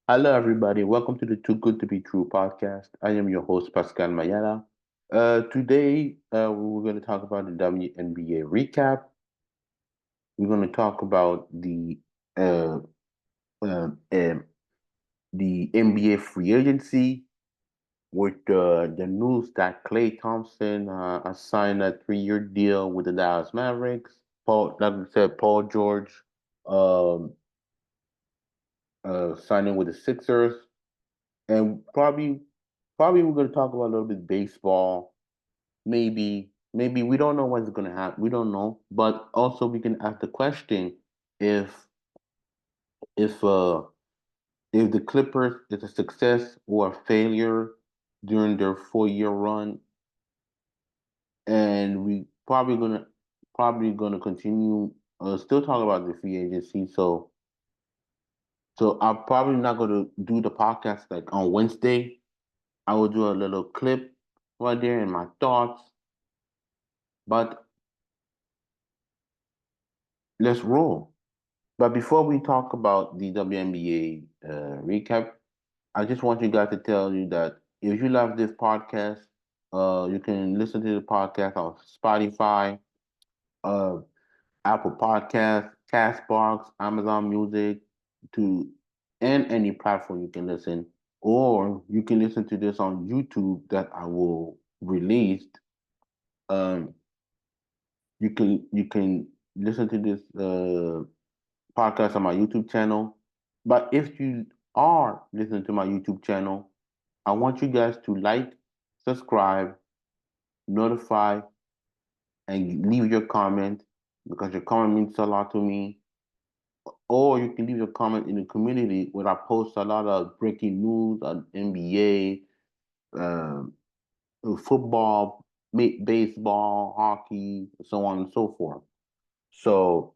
Hello, everybody. Welcome to the Too Good to Be True podcast. I am your host, Pascal Mayala. Today, we're going to talk about the WNBA recap. We're going to talk about uh, uh, uh, the NBA free agency with the news that Klay Thompson has signed a 3-year deal with the Dallas Mavericks. Like we said, Paul George um, signing with the Sixers, and probably we're going to talk about a little bit baseball. Maybe we don't know what's going to happen. We don't know, but also we can ask the question if if uh if the Clippers is a success or a failure during their 4-year run, and we probably gonna continue still talk about the free agency. So I'm probably not gonna do the podcast like on Wednesday. I will do a little clip right there and my thoughts. But let's roll. But before we talk about the WNBA recap, I just want you guys to tell you that if you love this podcast, you can listen to the podcast on Spotify, uh, Apple Podcasts, Castbox, Amazon Music, to and any platform you can listen, or you can listen to this on YouTube that I will release. Um, you can listen to this podcast on my YouTube channel. But if you are listening to my YouTube channel, I want you guys to like, subscribe, notify, and leave your comment because your comment means a lot to me. Or you can leave your comment in the community where I post a lot of breaking news on NBA, football, baseball, hockey, so on and so forth. So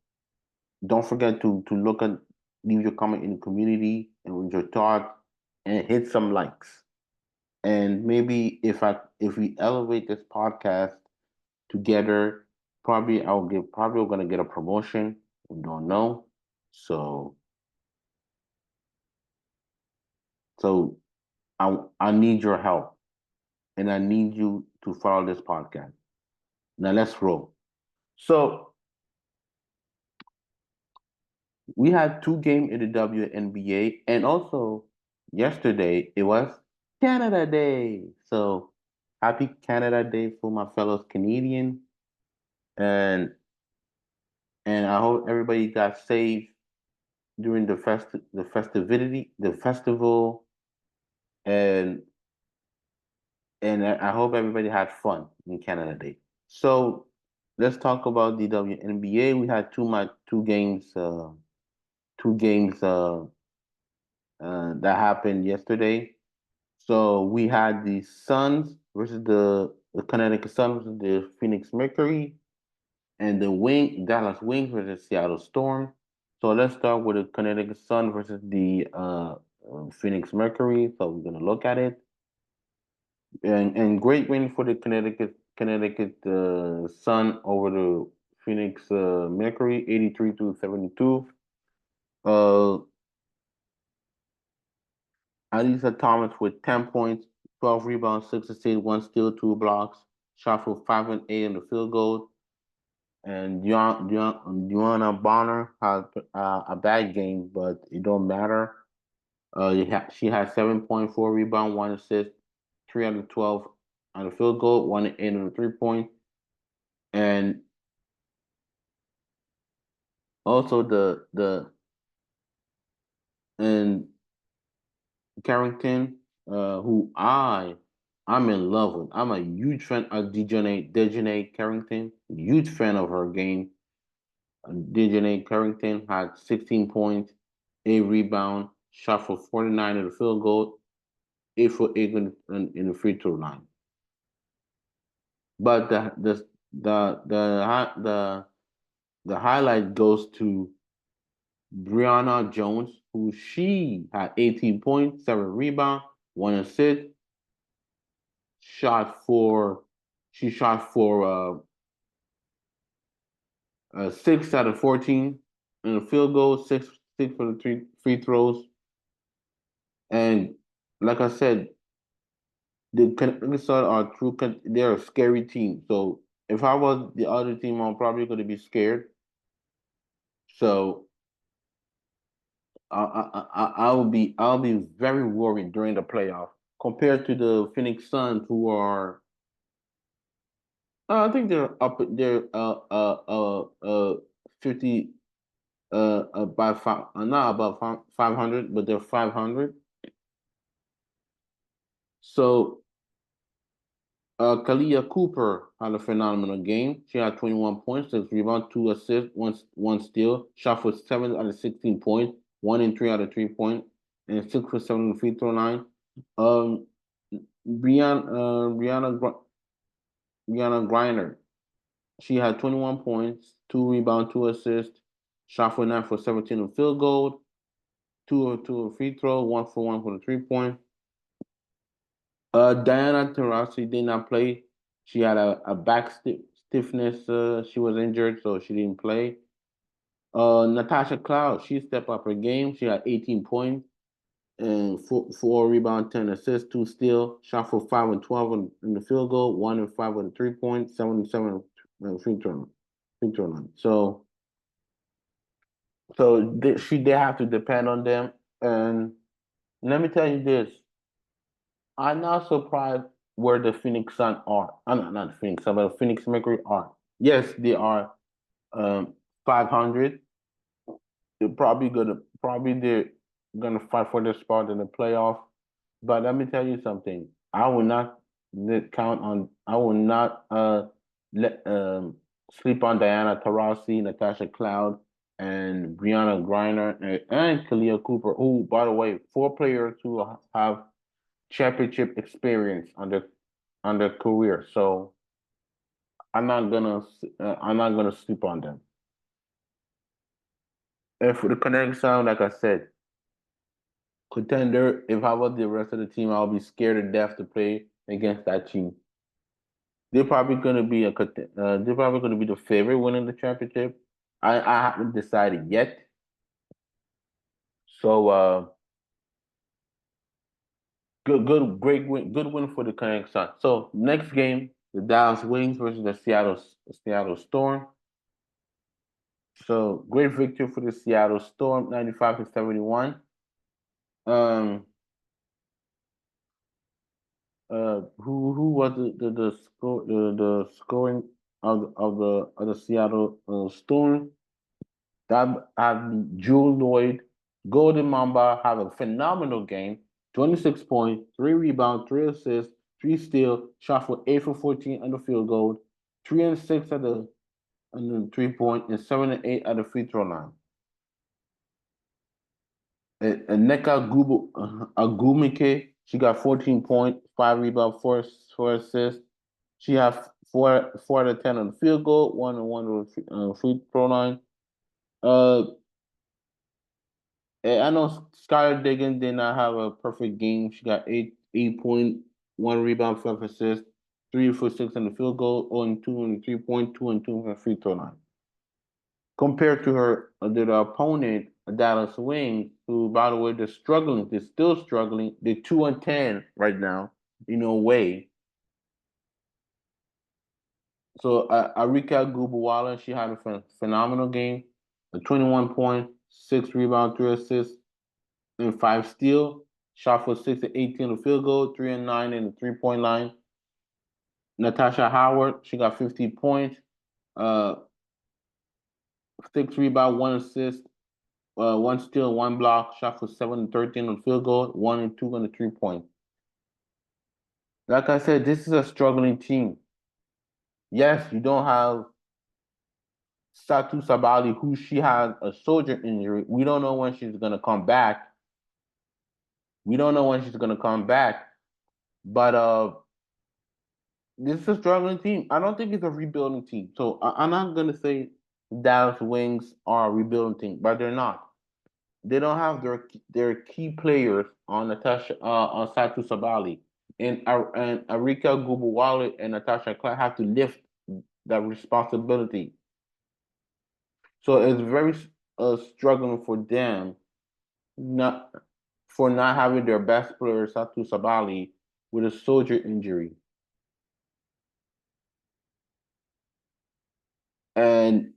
don't forget to leave your comment in the community and with your thoughts and hit some likes. And maybe if we elevate this podcast together, probably we're gonna get a promotion. We don't know. So so I need your help and I need you to follow this podcast. Now let's roll. So we had two games in the WNBA, and also yesterday it was Canada Day. So happy Canada Day for my fellow Canadian, and I hope everybody got safe during the festival, and I hope everybody had fun in Canada Day. So let's talk about the WNBA. We had two games that happened yesterday. So we had the Suns versus the Connecticut Sun versus the Phoenix Mercury, and the Dallas Wings versus Seattle Storm. So let's start with the Connecticut Sun versus the Phoenix Mercury. So we're gonna look at it, and great win for the Connecticut Sun over the Phoenix Mercury, 83-72. Uh, Alisa Thomas with 10 points, 12 rebounds, 6 assists, 1 steal, 2 blocks. Shot for 5 and 8 in the field goal. And Diana Bonner had a bad game, but it don't matter. She had 7.4 rebound, 1 assist, 3 out of 12 on the field goal, 1 and 8 on the 3 point. And also the and Carrington, who I'm in love with. I'm a huge fan of Dejanay Carrington. Huge fan of her game. Dejanay Carrington had 16 points, 8 rebound, shot for 49 in the field goal, 8 for 8 in the free throw line. But the highlight goes to Brianna Jones, who she had 18 points, 7 rebound, 1 assist, shot for she shot for 6 out of 14 in the field goal, six for the three free throws. And like I said, the Connecticut Sun are they're a scary team. So if I was the other team, I'm probably going to be scared. So I'll be very worried during the playoff compared to the Phoenix Suns, who are I think they're up they're 50 by five, not about 500, but they're 500. So Kalia Cooper had a phenomenal game. She had 21 points, 6 rebounds, 2 assists, one steal. Shot for 7 out of 16 points, 1 and 3 out of 3 point, and 6 for 7 on the free throw line. Um, Brianna Griner, she had 21 points, 2 rebounds, 2 assists. Shot for 9 for 17 on field goal, 2 or 2 free throw, 1 for 1 for the 3 point. Diana Taurasi did not play. She had a back stiffness. She was injured, so she didn't play. Natasha Cloud, she stepped up her game. She had 18 points and four rebound, 10 assists, 2 steal. Shot for 5 and 12 in the field goal, 1 and 5 with a 3 point, 7 and 7 free throw line. So they have to depend on them. And let me tell you this. I'm not surprised where the Phoenix Sun are. I'm not Phoenix Sun, but Phoenix Mercury are. Yes, they are 500. They're gonna fight for their spot in the playoff. But let me tell you something. I will not count on. I will not let sleep on Diana Taurasi, Natasha Cloud, and Brianna Griner and Kalia Cooper. Who, by the way, 4 players who have championship experience on their career. So I'm not gonna sleep on them. And for the Connecticut Sun, like I said, contender. If I was the rest of the team, I'll be scared to death to play against that team. They're probably gonna be the favorite winning the championship. I haven't decided yet. So good win for the Connecticut Sun. So next game, the Dallas Wings versus the Seattle Storm. So great victory for the Seattle Storm, 95-71. Um, who was the scoring of the Seattle Storm? That had Jewel Lloyd, Golden Mamba have a phenomenal game. 26 points, 3 rebounds, 3 assists, 3 steals, shot for 8 for 14 on the field goal, 3 and 6 at the on the 3 point, and 7 and 8 at the free throw line. Neka Agumike, she got 14 points, 5 rebounds, four assists. She had 4 out of 10 on the field goal, 1 and 1 on the free throw line. Uh, I know Skylar Diggins did not have a perfect game. She got 8 point, 1 rebound, 5 assists, 3 for 6 on the field goal, 0 and 2 on the 3 point, 2 and 2 on the free throw line. Compared to the opponent, Dallas Wings, who, by the way, they're struggling. They're still struggling. They're 2 and 10 right now, in a way. So Arika Gubawala, she had a phenomenal game. A 21 point, 6 rebound, 3 assists, and 5 steal. Shot for 6 and 18 on the field goal, 3 and 9 in the 3 point line. Natasha Howard, she got 50 points, uh, 6 rebound, 1 assist, 1 steal, 1 block. Shot for 7 and 13 on field goal, 1 and 2 on the 3 point. Like I said, this is a struggling team. Yes, you don't have Satu Sabali, who she has a shoulder injury. We don't know when she's gonna come back. We don't know when she's gonna come back. But this is a struggling team. I don't think it's a rebuilding team. So I'm not gonna say Dallas Wings are a rebuilding team, but they're not. They don't have their key players on Natasha on Satu Sabali and Arika Gubawale and Natasha Clark have to lift that responsibility. So it's very struggling for them. Not for not having their best player, Satu Sabali, with a soldier injury. And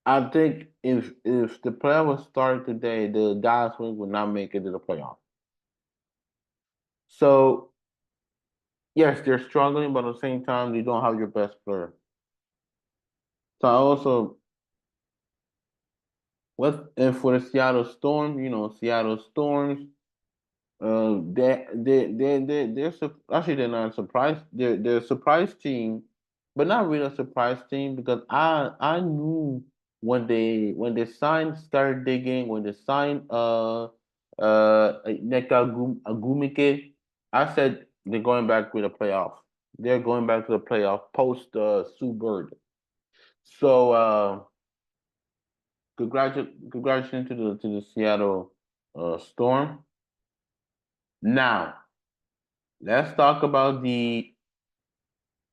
I think if the player was started today, the Dallas Wings would not make it to the playoffs. So yes, they're struggling, but at the same time, they don't have your best player. So I also what and for the Seattle Storm, Seattle Storms, actually they're not surprised. They're a surprise team, but not really a surprise team because I knew when they signed started digging when they signed Neka Agumike, I said they're going back with a playoff. They're going back to the playoff post Sue Bird. So congratulations to the Seattle Storm. Now let's talk about the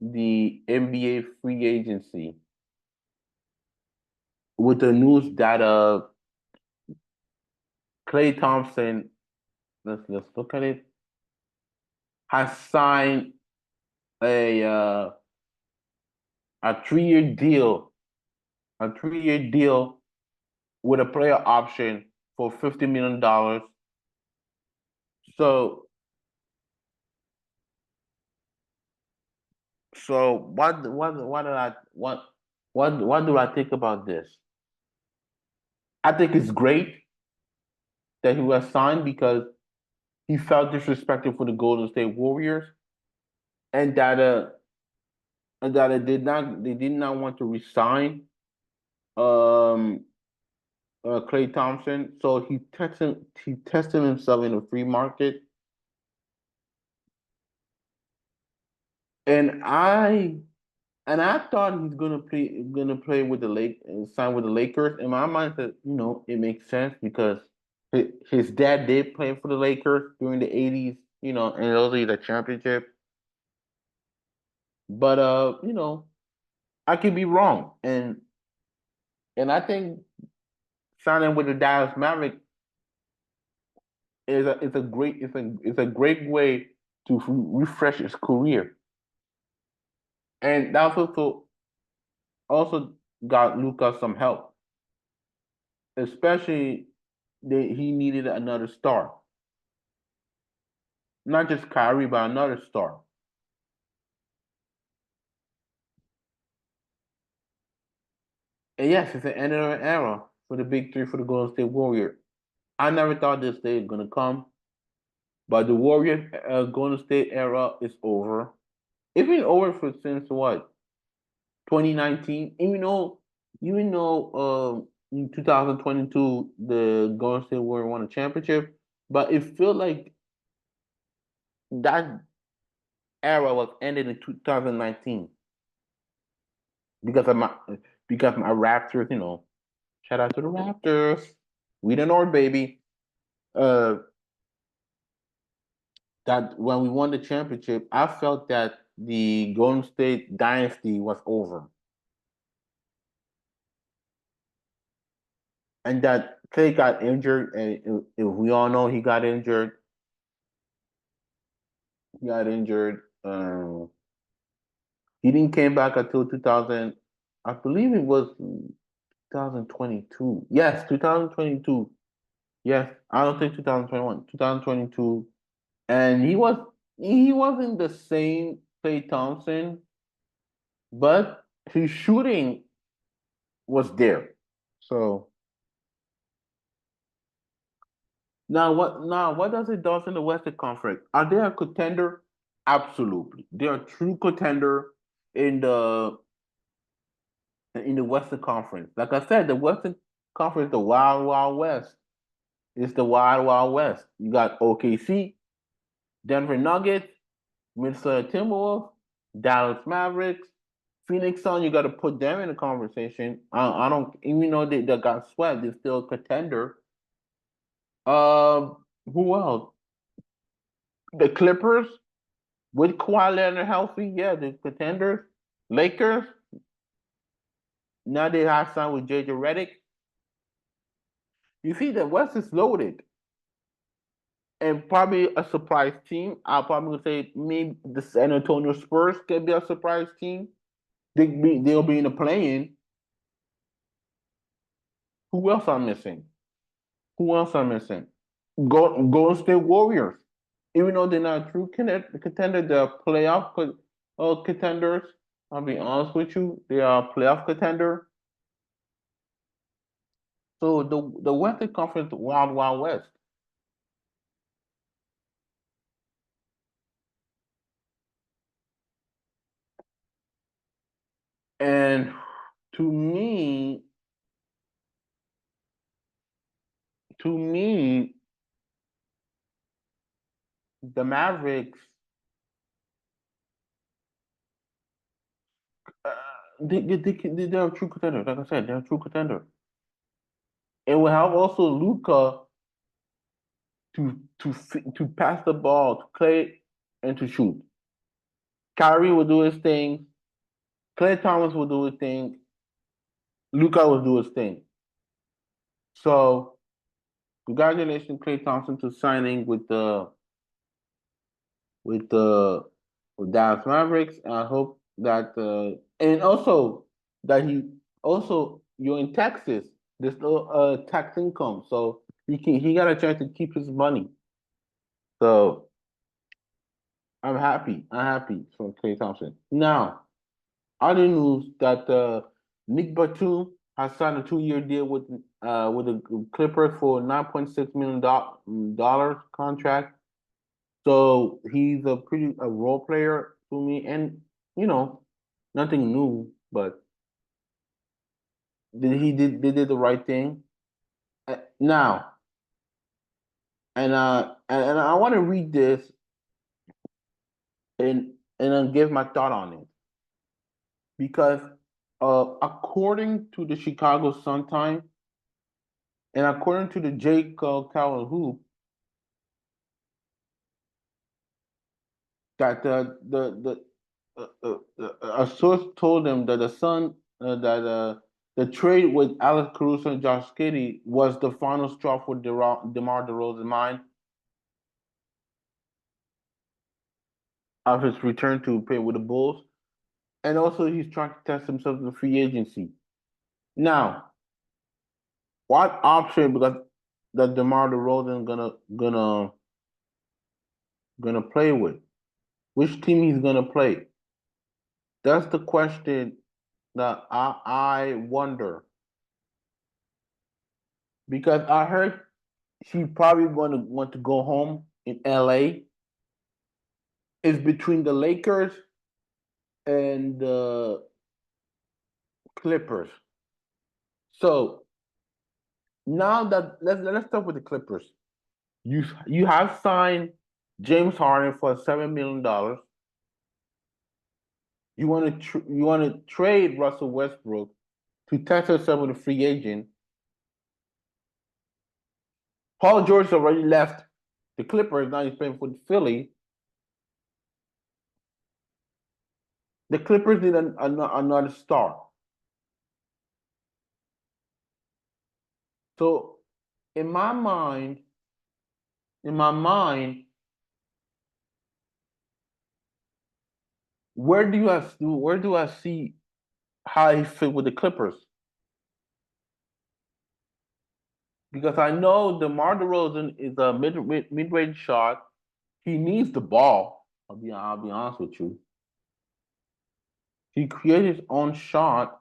NBA free agency with the news that Klay Thompson, let's look at it, has signed a uh, a 3-year deal, with a player option for $50 million. So what do I what do I think about this? I think it's great that he was signed because he felt disrespected for the Golden State Warriors, and that they did not want to resign um Klay Thompson. So he tested himself in the free market, and I thought he's gonna play with the sign with the Lakers. In my mind, that it makes sense because his dad did play for the Lakers during the '80s, and those are the championship. But I could be wrong, and I think signing with the Dallas Mavericks is a great way to refresh his career, and that also got Luka some help, especially that he needed another star, not just Kyrie, but another star. And yes, it's the end of an era for the big three for the Golden State Warriors. I never thought this day was gonna come, but the Warriors Golden State era is over. It's been over for since what 2019. Even though in 2022 the Golden State Warriors won a championship, but it felt like that era was ended in 2019 because of my Raptors. Shout out to the Raptors. We the North, baby. Uh, that when we won the championship, I felt that the Golden State dynasty was over, and that Clay got injured. And if we all know he got injured. He got injured. He didn't came back until 2000. I believe it was 2022. Yes, 2022. Yes, I don't think 2021. 2022, and he wasn't the same Klay Thompson, but his shooting was there. So now what does it do in the Western Conference? Are they a contender? Absolutely. They're a true contender in the Western Conference. Like I said, the Western Conference, the Wild Wild West. It's the Wild Wild West. You got OKC, Denver Nuggets, Minnesota Timberwolves, Dallas Mavericks, Phoenix Sun. You got to put them in the conversation. I don't even though they got swept. They're still a contender. Who else? The Clippers with Kawhi Leonard healthy. Yeah, the contenders. Lakers. Now they have signed with JJ Redick. You see, the West is loaded. and probably a surprise team. I'll probably say maybe the San Antonio Spurs could be a surprise team. They'll be in the play-in. Who else I'm missing? Who else I'm missing? Golden State Warriors. Even though they're not a true contender, they're playoff contenders. I'll be honest with you, they are a playoff contender. So the Western Conference, Wild Wild West. And to me, to me, the Mavericks, uh, they're a true contender. Like I said, they're a true contender. It will help also Luca to pass the ball to Klay and to shoot. Kyrie will do his thing. Klay Thomas will do his thing. Luca will do his thing. So congratulations, Klay Thompson, to signing with the with Dallas Mavericks. And I hope that and also that you're in Texas. There's no tax income, so he got a chance to keep his money. So I'm happy. I'm happy for Klay Thompson. Now, other news that Nick Batum has signed a 2-year deal with the Clippers for $9.6 million dollars contract. So he's a pretty a role player to me, and you know, nothing new, but they did the right thing. Now, and I want to read this and then give my thought on it because according to the Chicago Sun Times and according to the Jake Calvin Hoop, that a source told them that the Sun that the trade with Alex Caruso and Josh Giddey was the final straw for DeMar DeRozan mind of his return to play with the Bulls, and also he's trying to test himself in the free agency. Now, what option because that DeMar DeRozan gonna play with? Which team he's gonna play? That's the question that I wonder because I heard he probably going to want to go home in LA. It's between the Lakers and the Clippers. So now that let's start with the Clippers. You have signed James Harden for $7 million. You want to trade Russell Westbrook to test yourself with a free agent. Paul George already left the Clippers. Now he's playing for Philly. The Clippers need another star. So in my mind, in my mind, where do I see how he fit with the Clippers? Because I know DeMar DeRozan is a mid range shot. He needs the ball. I'll be honest with you. He created his own shot,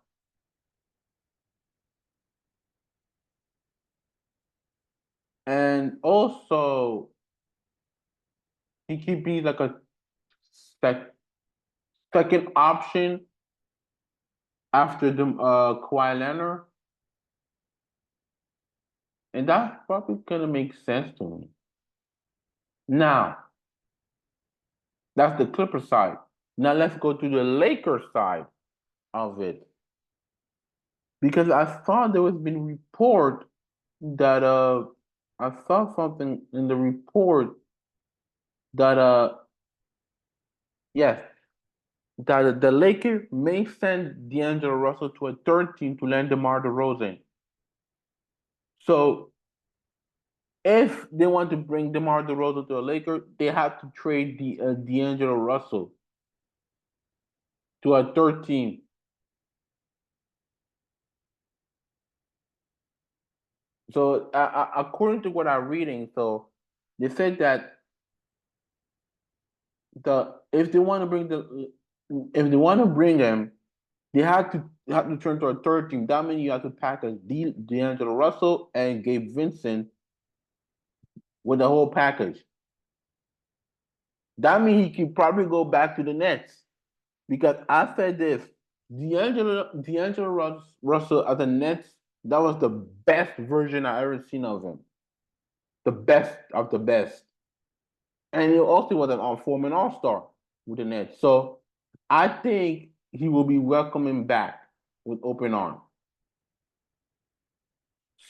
and also he could be like a sec, second option after the Kawhi Leonard, and that's probably gonna make sense to me. Now, that's the Clipper side. Now let's go to the Lakers side of it. Because I thought there was been report that I saw something in the report that yes, that the Lakers may send D'Angelo Russell to a third team to land DeMar DeRozan. So If they want to bring DeMar DeRozan to the Lakers, they have to trade D'Angelo Russell to a third team. So according to what I'm reading, so they said that the if they want to bring the if they want to bring him, they have to turn to a third team. That means you have to pack a D'Angelo Russell and Gabe Vincent with the whole package. That means he can probably go back to the Nets because I said this: D'Angelo Russell as a Nets, that was the best version I ever seen of him, the best of the best, and he also was an former All Star with the Nets. So I think he will be welcoming back with open arms.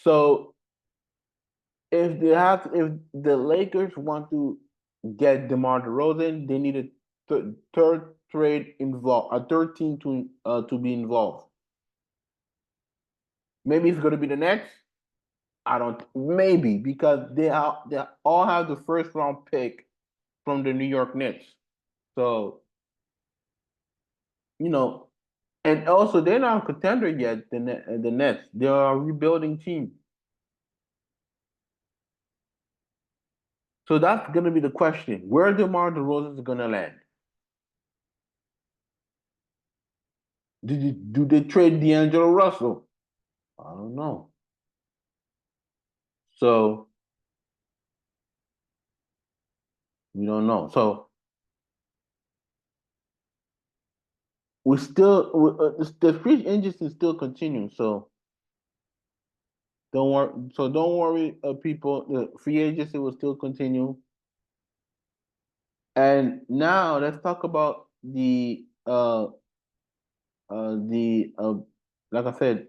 So if the Lakers want to get DeMar DeRozan, they need a third trade involved, a third team to be involved. Maybe it's going to be the Nets. I don't maybe because they all have the first round pick from the New York Knicks. So you know, and also they're not a contender yet. The Nets, they are a rebuilding team. So that's gonna be the question: where DeMar DeRozan is gonna land? Do they trade D'Angelo Russell? I don't know. So we don't know. So the free agency is still continuing. So don't worry. So don't worry, people. The free agency will still continue. And now let's talk about the like I said,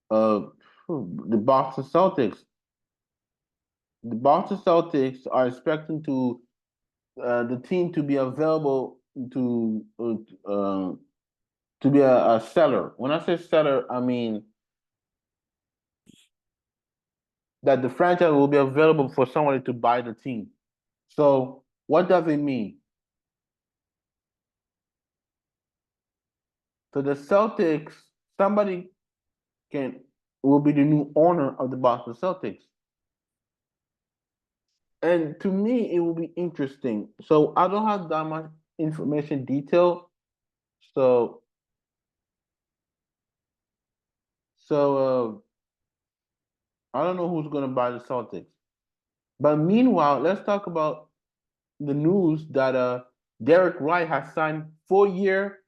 uh the Boston Celtics. The Boston Celtics are expecting the team to be available to be a seller. When I say seller, I mean that the franchise will be available for somebody to buy the team. So what does it mean? So the Celtics, somebody can will be the new owner of the Boston Celtics. And to me, it will be interesting. So I don't have that much information detail. So so I don't know who's gonna buy the Celtics. But meanwhile, let's talk about the news that Derek Wright has signed 4 year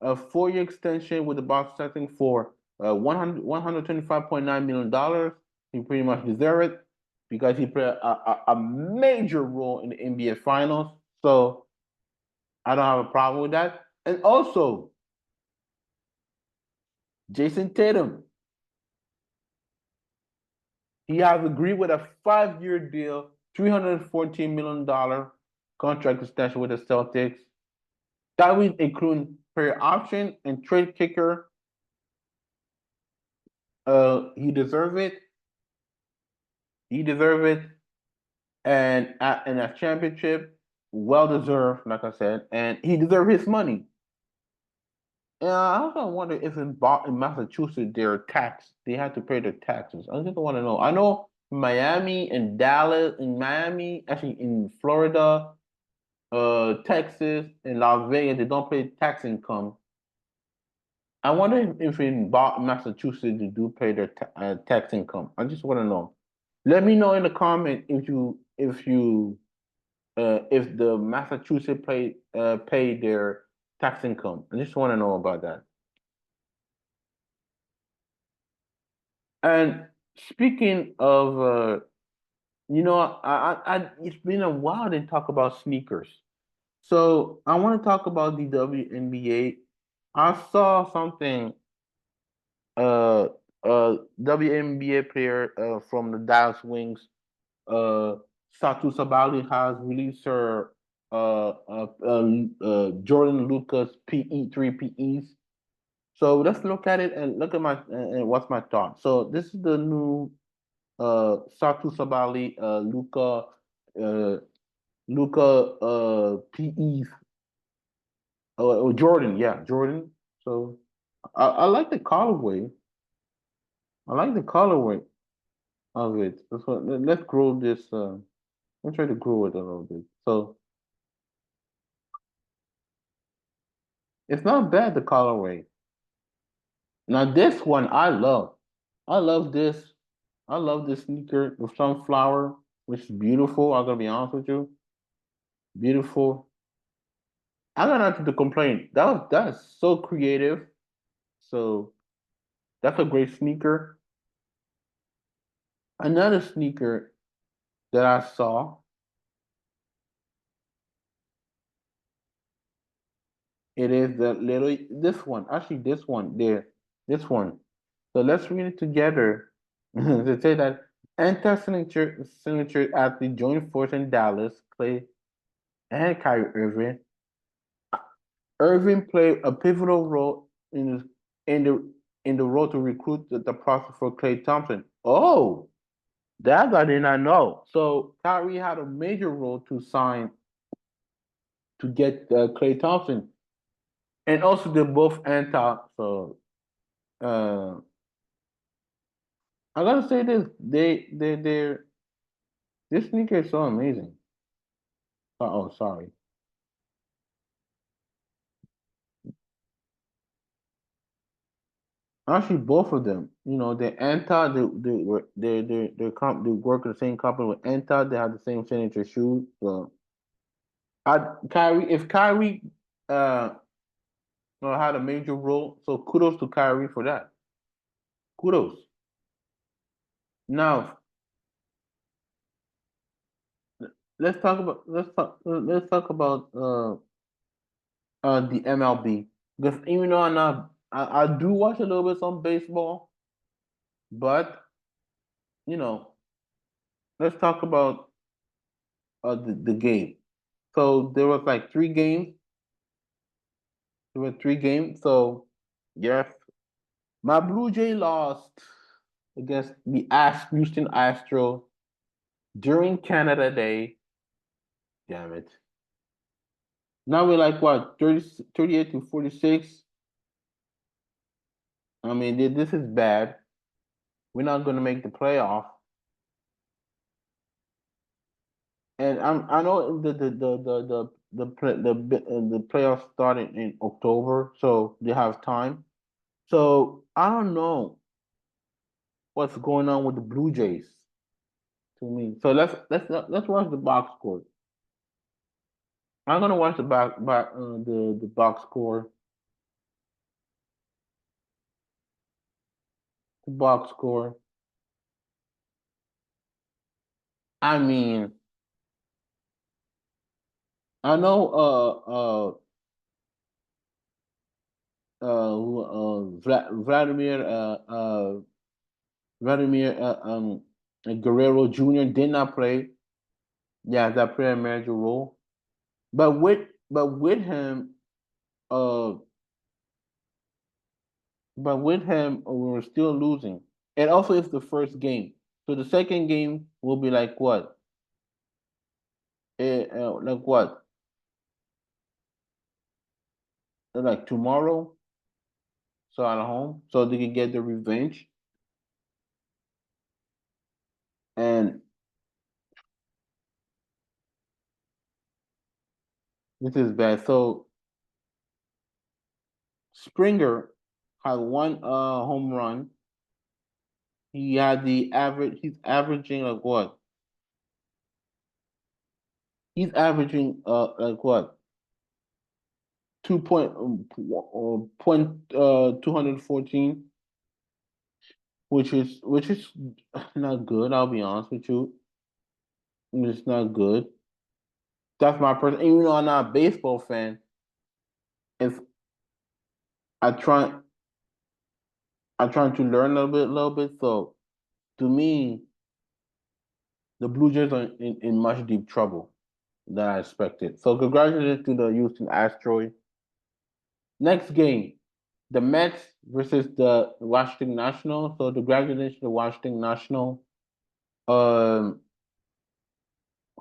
a 4 year extension with the Boston Celtics for 125.9 million dollars. He pretty much deserves it because he played a major role in the NBA Finals. So I don't have a problem with that. And also, Jason Tatum, he has agreed with a 5 year deal, $314 million contract extension with the Celtics. That will include player option and trade kicker. He deserves it. He deserves it. And a championship, well deserved, like I said, and he deserves his money. And I also wonder if in Massachusetts they have to pay their taxes. I just want to know. I know Miami and Dallas, in Miami, actually in Florida, Texas, and Las Vegas, they don't pay tax income. I wonder if in Massachusetts they do pay their tax income. I just want to know. Let me know in the comment if the Massachusetts pay their tax income. I just want to know about that. And speaking of, it's been a while to talk about sneakers. So I want to talk about the WNBA. I saw something. Uh, WNBA player from the Dallas Wings, uh, Satu Sabali has released her Jordan Lucas PE3 PEs. So let's look at it and look at my and what's my thought. So this is the new. Satu Sabali, uh, Luca, PE, Jordan, yeah, Jordan. So I like the colorway. I like the colorway of it. Let's grow this. Let's try to grow it a little bit. So it's not bad the colorway. Now this one I love. I love this. I love this sneaker with sunflower, which is beautiful. I'm gonna be honest with you. Beautiful. I got nothing to complain. That's so creative. So that's a great sneaker. Another sneaker that I saw, it is the little this one. Actually, this one there. This one. So let's read it together. To say that anti-signature athlete joined force in Dallas, Klay and Kyrie Irving. Irving played a pivotal role in the in the role to recruit the process for Klay Thompson. Oh, that I did not know. So Kyrie had a major role to sign to get Klay Thompson, and also they're both anti. So uh, I gotta say this: this sneaker is so amazing. Oh, sorry. Actually, both of them. You know, they're anti. They work at the same company with anti. They have the same signature shoes. So, Kyrie, if Kyrie uh had a major role, so kudos to Kyrie for that. Kudos. Now, let's talk about the MLB, because even though I do watch a little bit some baseball, but you know, let's talk about the game. So there was like three games. There were three games. So yes, my Blue Jay lost against the Houston Astros during Canada Day. Damn it. Now we're like what, 38 to 46. I mean, this is bad. We're not going to make the playoff. And I know the playoffs started in October, so they have time. So I don't know what's going on with the Blue Jays to me. So let's watch the box score. I'm gonna watch the box score. The box score. I mean, I know Vladimir Vladimir Guerrero Jr. did not play. Yeah, that player manager role. But with him, uh, we were still losing. And also, it's the first game, so the second game will be like what? Like what? Like tomorrow, so at home, so they can get the revenge. And this is bad. So Springer had one home run. He had the average. He's averaging like what? He's averaging like what? 2.14, which is not good. I'll be honest with you, it's not good. That's my person. Even though I'm not a baseball fan, if I try, I'm trying to learn a little bit. So to me, the Blue Jays are in much deep trouble than I expected. So congratulations to the Houston Astros. Next game, the Mets versus the Washington Nationals. So congratulations to the Washington Nationals. um,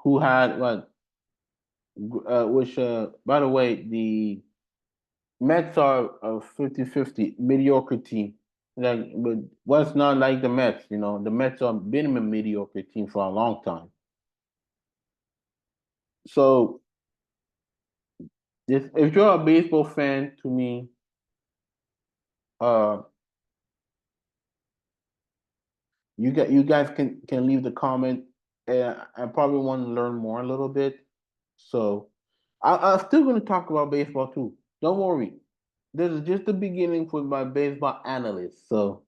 who had what? Which, by the way, the Mets are a 50-50 mediocre team. Like, but what's not like the Mets? You know, the Mets have been a mediocre team for a long time. So, if you're a baseball fan, to me, uh, you guys can leave the comment. I probably want to learn more a little bit. So, I'm still going to talk about baseball too. Don't worry. This is just the beginning for my baseball analyst. So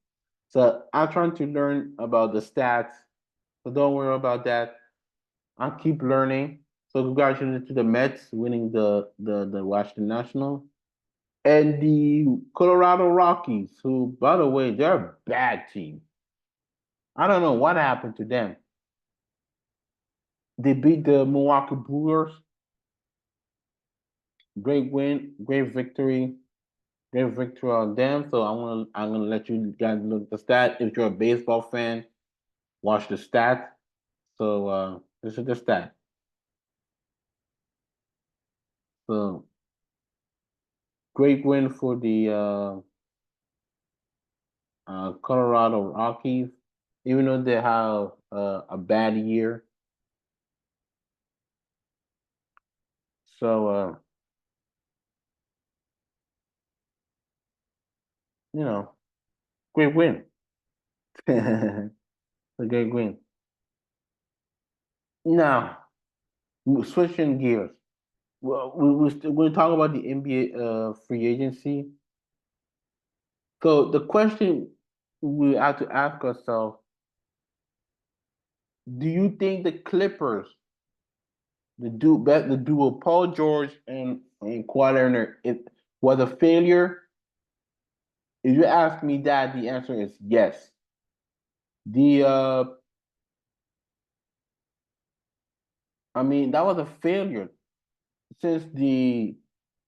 I'm trying to learn about the stats. So don't worry about that. I'll keep learning. So congratulations to the Mets winning the Washington National and the Colorado Rockies, who, by the way, they're a bad team. I don't know what happened to them. They beat the Milwaukee Brewers. Great win, great victory on them. So I'm gonna let you guys look at the stat. If you're a baseball fan, watch the stat. So this is the stat. So great win for the Colorado Rockies, even though they have a bad year. So you know, great win. A great win. Now, switching gears. Well, we're talking about the NBA free agency. So the question we have to ask ourselves: do you think the Clippers, the duo Paul George and Kawhi Leonard, it was a failure? If you ask me that, the answer is yes. The I mean, that was a failure since the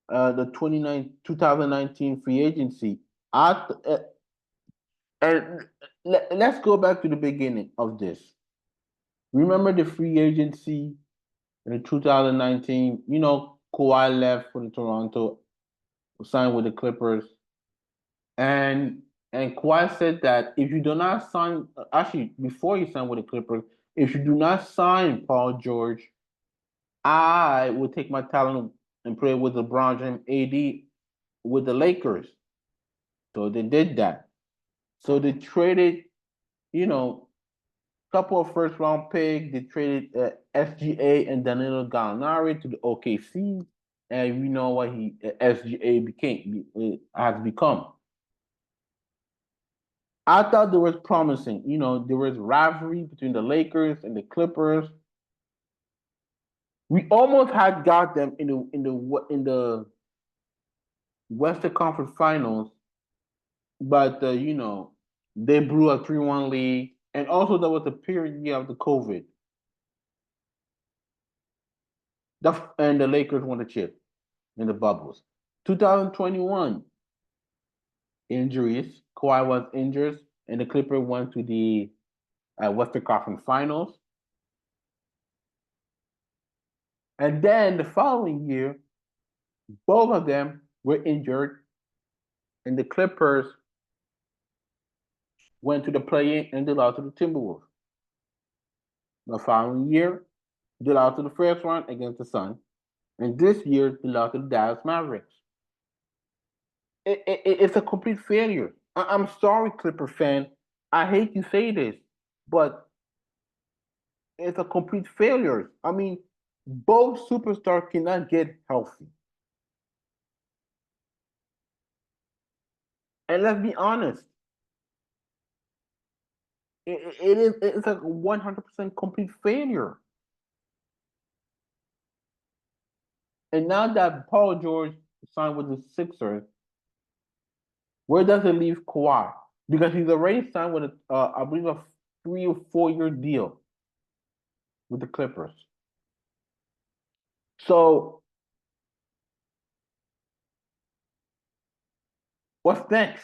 2019 free agency. I and let's go back to the beginning of this. Remember the free agency in 2019? You know, Kawhi left for the Toronto, signed with the Clippers, and and Kawhi said that if you do not sign, actually before he signed with the Clippers, if you do not sign Paul George, I will take my talent and play with LeBron James, AD, with the Lakers. So they did that. So they traded, you know, a couple of first round picks. They traded SGA and Danilo Gallinari to the OKC, and we know what SGA became has become. I thought there was promising. You know, there was rivalry between the Lakers and the Clippers. We almost had got them in the Western Conference Finals, but you know, they blew a 3-1 lead, and also there was a period of the COVID. And the Lakers won the chip in the bubbles. 2021 injuries. Kawhi was injured, and the Clippers went to the Western Conference Finals. And then the following year, both of them were injured, and the Clippers went to the play-in and they lost to the Timberwolves. The following year, they lost to the first round against the Suns, and this year they lost to the Dallas Mavericks. It's a complete failure. I'm sorry, Clipper fan. I hate to say this, but it's a complete failure. I mean, both superstars cannot get healthy. And let's be honest, it's a 100% complete failure. And now that Paul George signed with the Sixers, where does it leave Kawhi? Because he's already signed with I believe a 3 or 4 year deal with the Clippers. So what's next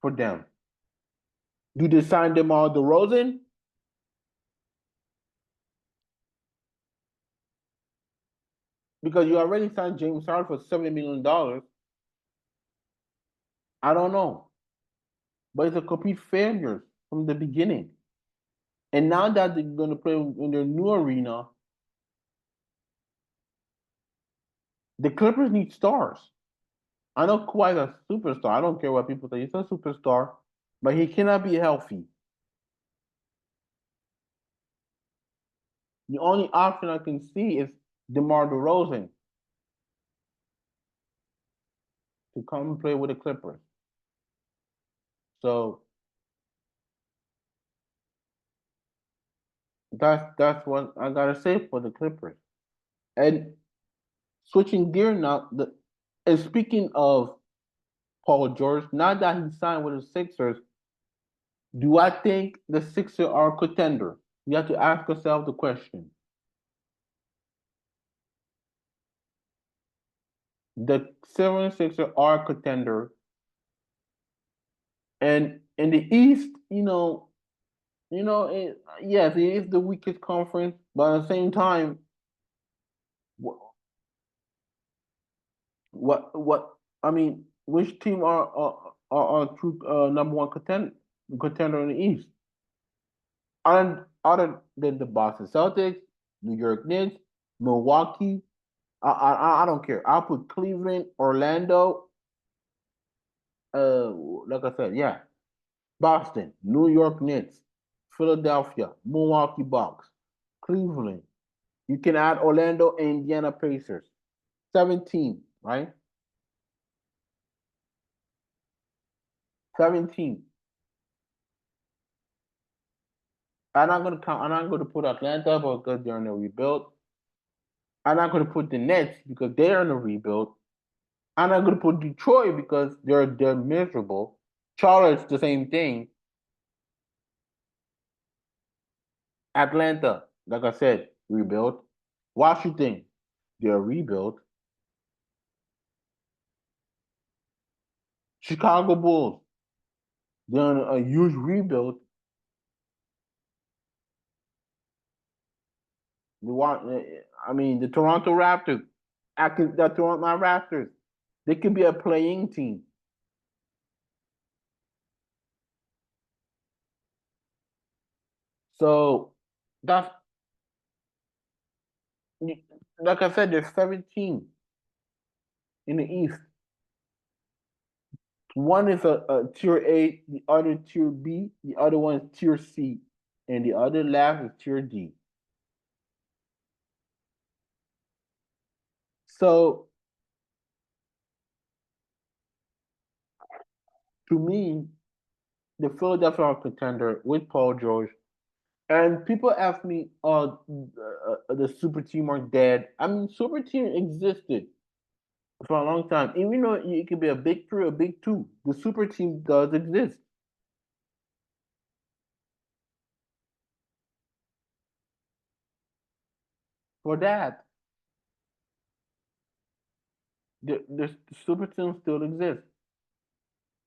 for them? Do they sign DeMar DeRozan? because you already signed James Harden for $70 million. I don't know, but it's a complete failure from the beginning. And now that they're going to play in their new arena, the Clippers need stars. I know Kawhi's a superstar. I don't care what people say. He's a superstar, but he cannot be healthy. The only option I can see is DeMar DeRozan to come and play with the Clippers. So that's what I gotta say for the Clippers. And switching gear now, and speaking of Paul George, now that he signed with the Sixers, do I think the Sixers are a contender? You have to ask yourself the question. The 76ers are a contender. And in the East, yes, it is the weakest conference, but at the same time, what, what I mean, which team are true number one contender in the East? Other than the Boston Celtics, New York Knicks, Milwaukee, I don't care. I'll put Cleveland, Orlando, like I said, yeah, Boston, New York Knicks, Philadelphia, Milwaukee Bucks, Cleveland. You can add Orlando and Indiana Pacers. 17, right? 17. I'm not gonna put Atlanta because they're in a rebuild. I'm not gonna put the Nets because they're in a rebuild. I'm not gonna put Detroit because they're miserable. Charlotte's the same thing. Atlanta, like I said, rebuild. Washington, they're rebuild. Chicago Bulls, they're in a huge rebuild. The Toronto Raptors, the Toronto Raptors, they could be a playing team. So that's like I said, there's 17 in the East. One is a tier A, the other tier B, the other one is tier C, and the other last is tier D. So to me, the Philadelphia are contender with Paul George. And people ask me, the super team are dead. I mean, super team existed for a long time. Even though it could be a big three or big two, the super team does exist. For that, the super team still exists.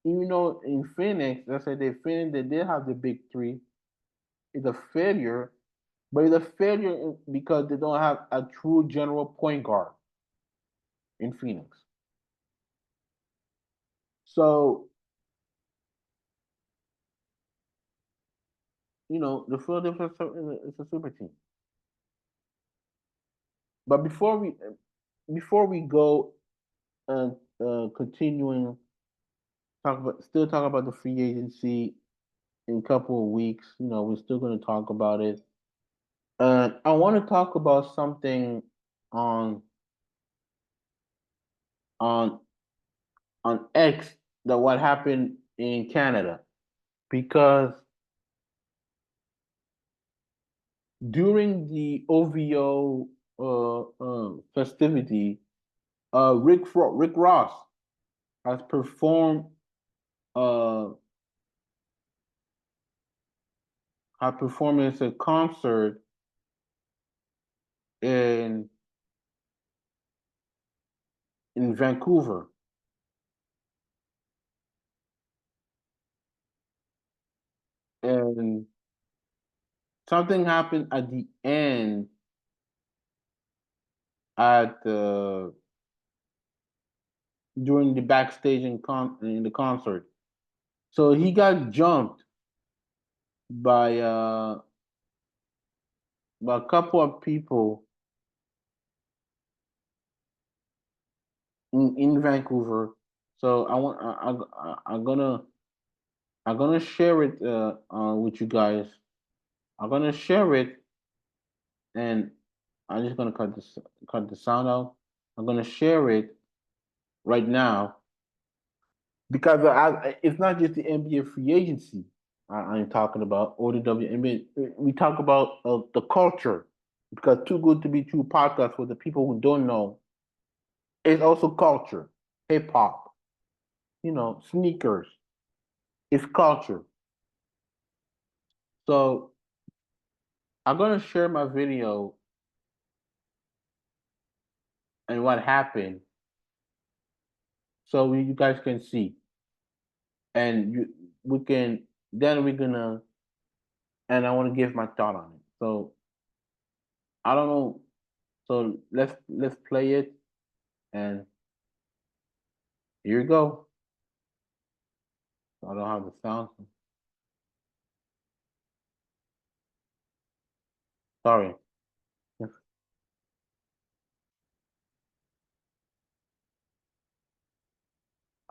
Even though in Phoenix, let's say they did have the big three, it's a failure, but it's a failure because they don't have a true general point guard in Phoenix. So, the Philadelphia is a super team. But before we go and continuing talk about the free agency in a couple of weeks. We're still going to talk about it. I want to talk about something on on on X, that what happened in Canada, because during the OVO festivity, Rick Ross has performed uh had performed as a concert in Vancouver, and something happened at the end at during the backstage in the concert. So he got jumped by uh by a couple of people in Vancouver. So I'm gonna share it with you guys. I'm gonna share it, and I'm just gonna cut the sound out. I'm gonna share it right now because it's not just the NBA free agency I'm talking about or the WNBA. We talk about the culture because Too Good to Be True podcast for the people who don't know. It's also culture, hip hop, sneakers. It's culture. So I'm gonna share my video and what happened so you guys can see, and we can then we're gonna and I want to give my thought on it. So I don't know. So let's play it, and here you go. I don't have the sound. Sorry.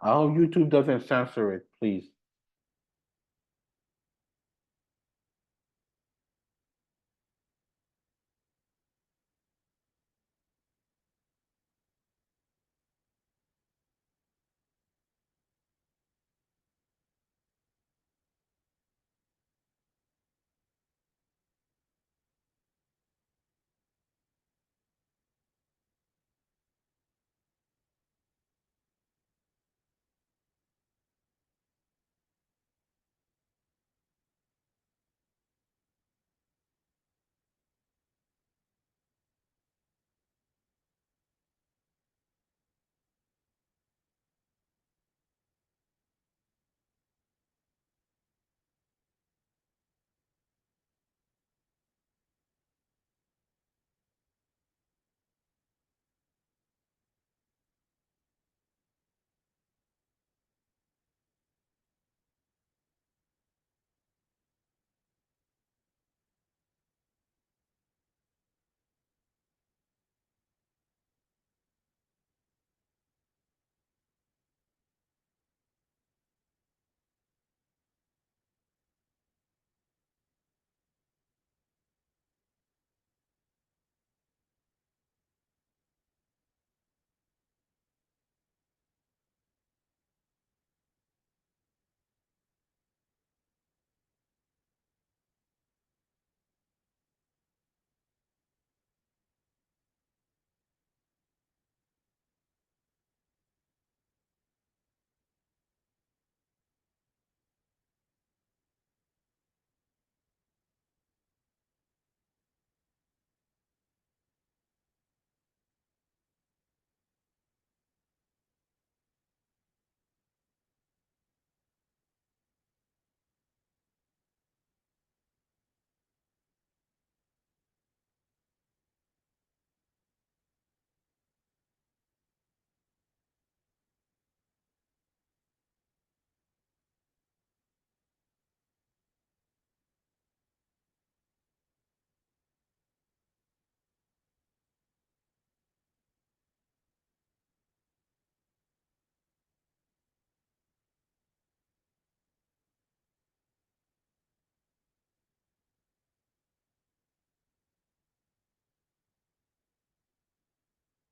I hope YouTube doesn't censor it, please.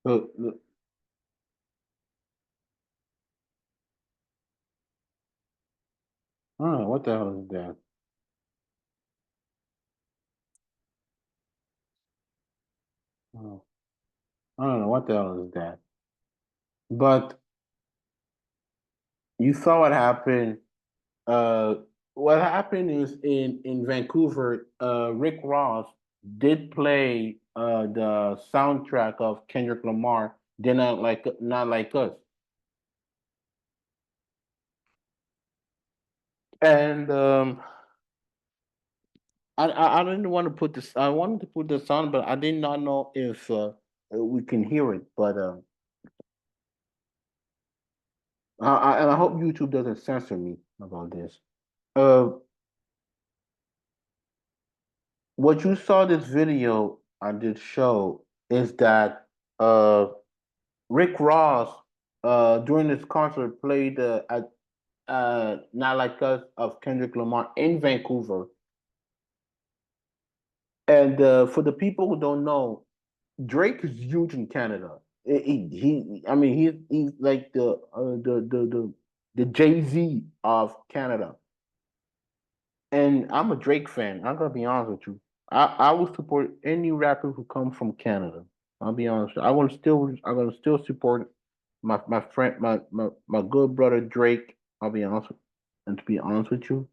Look, I don't know what the hell is that. Oh, I don't know what the hell is that. But you saw what happened. Uh, what happened is in Vancouver, Rick Ross did play the soundtrack of Kendrick Lamar. They're not like us. And I didn't want to put this. I wanted to put this on, but I did not know if we can hear it, but and I hope YouTube doesn't censor me about this. Uh, what you saw this video on this show is that Rick Ross during this concert played at Not Like Us of Kendrick Lamar in Vancouver. And for the people who don't know, Drake is huge in Canada. I mean, he's like the Jay-Z of Canada. And I'm a Drake fan. I'm gonna be honest with you. I will support any rapper who comes from Canada. I'll be honest. I'm gonna still support my friend my good brother Drake. I'll be honest and to be honest with you.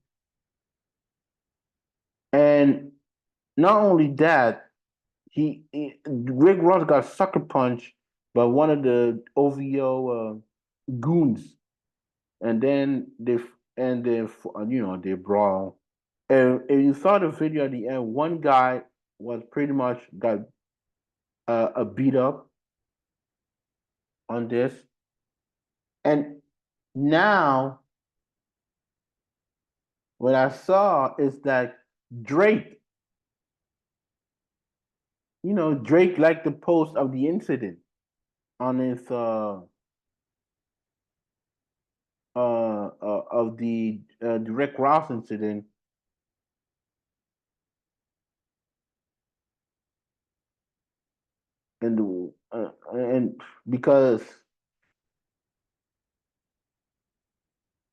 And not only that, Rick Ross got sucker punched by one of the OVO goons, and then they brawl. And you saw the video at the end. One guy was pretty much got a beat up on this, and now what I saw is that Drake, Drake liked the post of the incident on his of the Rick Ross incident, and because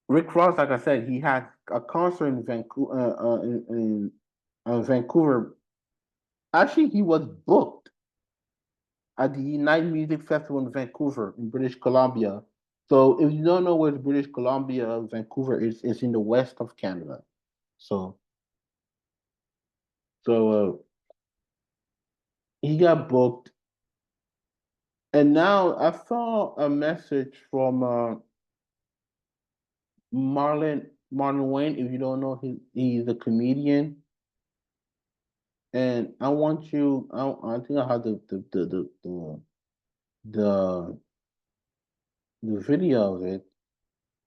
Rick Ross, like I said, he had a concert in Vancouver. Actually, he was booked at the United Music Festival in Vancouver, in British Columbia. So, if you don't know where British Columbia, Vancouver is, it's in the west of Canada. So, so he got booked, and now I saw a message from Marlon Wayne. If you don't know, he's a comedian, and I want you. I think I have the the video of it.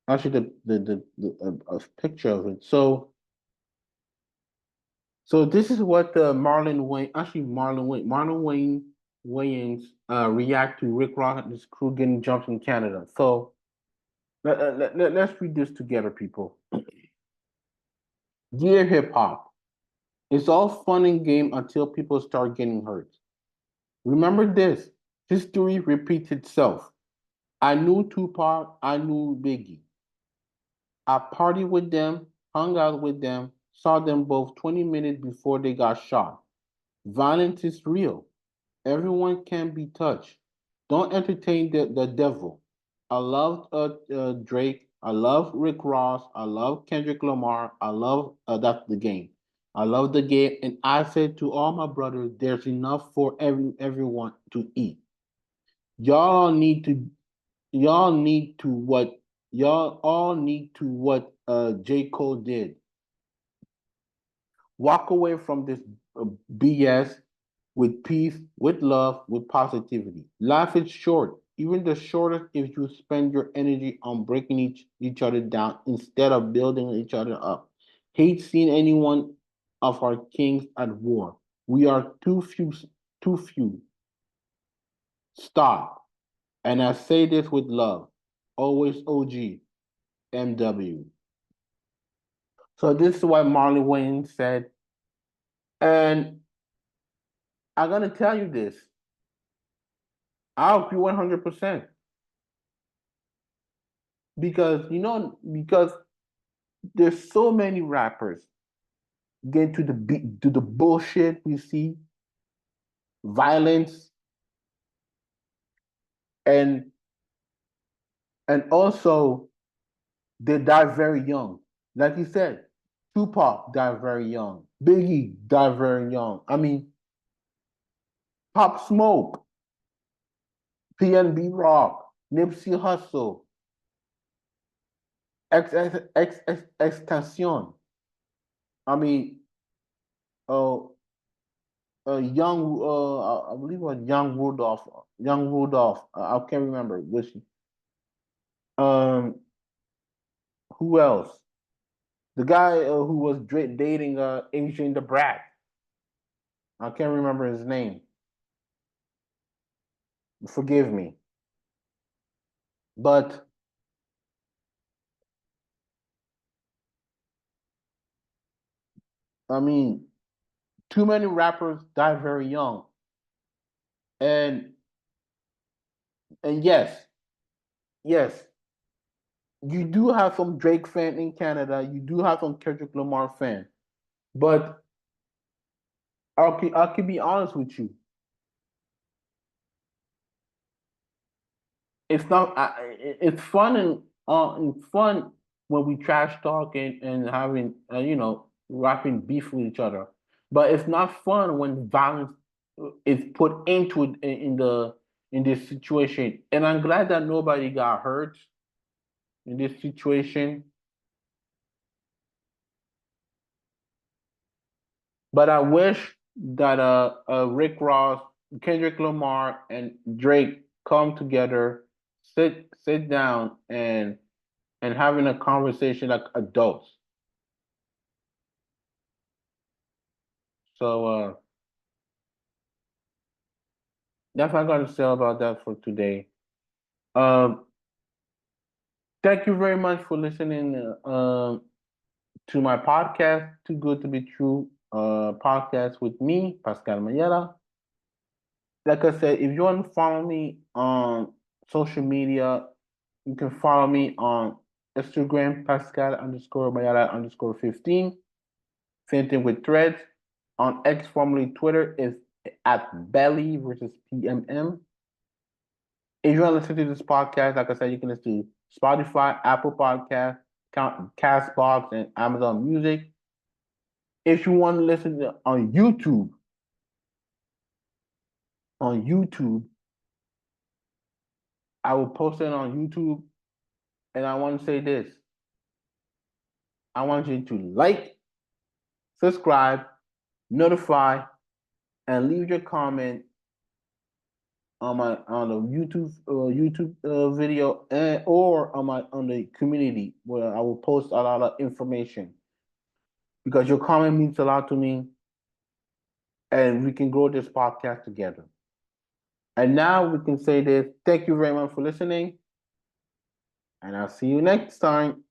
Actually, a picture of it. So this is what Marlon Wayne Wayans react to Rick Ross and his crew getting jumped in Canada. So let's read this together, people. Dear hip hop, it's all fun and game until people start getting hurt. Remember this: history repeats itself. I knew Tupac, I knew Biggie. I partied with them, hung out with them, saw them both 20 minutes before they got shot. Violence is real. Everyone can be touched. Don't entertain the devil. I love Drake. I love Rick Ross. I love Kendrick Lamar. I love that's the game. I love the game, and I said to all my brothers, "There's enough for everyone to eat. Y'all need to. Y'all need to what. Y'all all need to what J. Cole did. Walk away from this BS with peace, with love, with positivity. Life is short. Even the shortest if you spend your energy on breaking each other down instead of building each other up. Hate seeing anyone of our kings at war. We are too few. Stop. And I say this with love. Always OG, MW. So this is what Marlon Wayne said. And I'm gonna tell you this. I agree 100%. Because there's so many rappers get to the bullshit we see, violence, and also they die very young. Like you said, Tupac died very young. Biggie died very young. I mean, Pop Smoke, PNB Rock, Nipsey Hussle, Extension. I mean, oh, young, I believe it was young Rudolph, young Rudolph. I can't remember which. Um, who else? The guy who was dating Adrian the Brat. I can't remember his name. Forgive me, but I mean, too many rappers die very young, and yes, yes, you do have some Drake fan in Canada. You do have some Kendrick Lamar fan, but I can be honest with you. It's not. It's fun and it's fun when we trash talk and having rapping beef with each other. But it's not fun when violence is put into it in this situation. And I'm glad that nobody got hurt in this situation. But I wish that Rick Ross, Kendrick Lamar, and Drake come together, sit down, and having a conversation like adults. So that's what I got to say about that for today. Um, thank you very much for listening to my podcast, Too Good to Be True podcast with me, Pascal Mayela. Like I said, if you want to follow me on social media, you can follow me on Instagram, Pascal underscore Mayala underscore 15. Same thing with threads. On X, formerly Twitter, is at Belly versus PMM. If you want to listen to this podcast, like I said, you can listen to Spotify, Apple Podcast, Castbox, and Amazon Music. If you want to listen to on YouTube, I will post it on YouTube. And I want to say this: I want you to like, subscribe, notify, and leave your comment on the YouTube video and or on the community where I will post a lot of information because your comment means a lot to me, and we can grow this podcast together. And now we can say this. Thank you very much for listening, and I'll see you next time.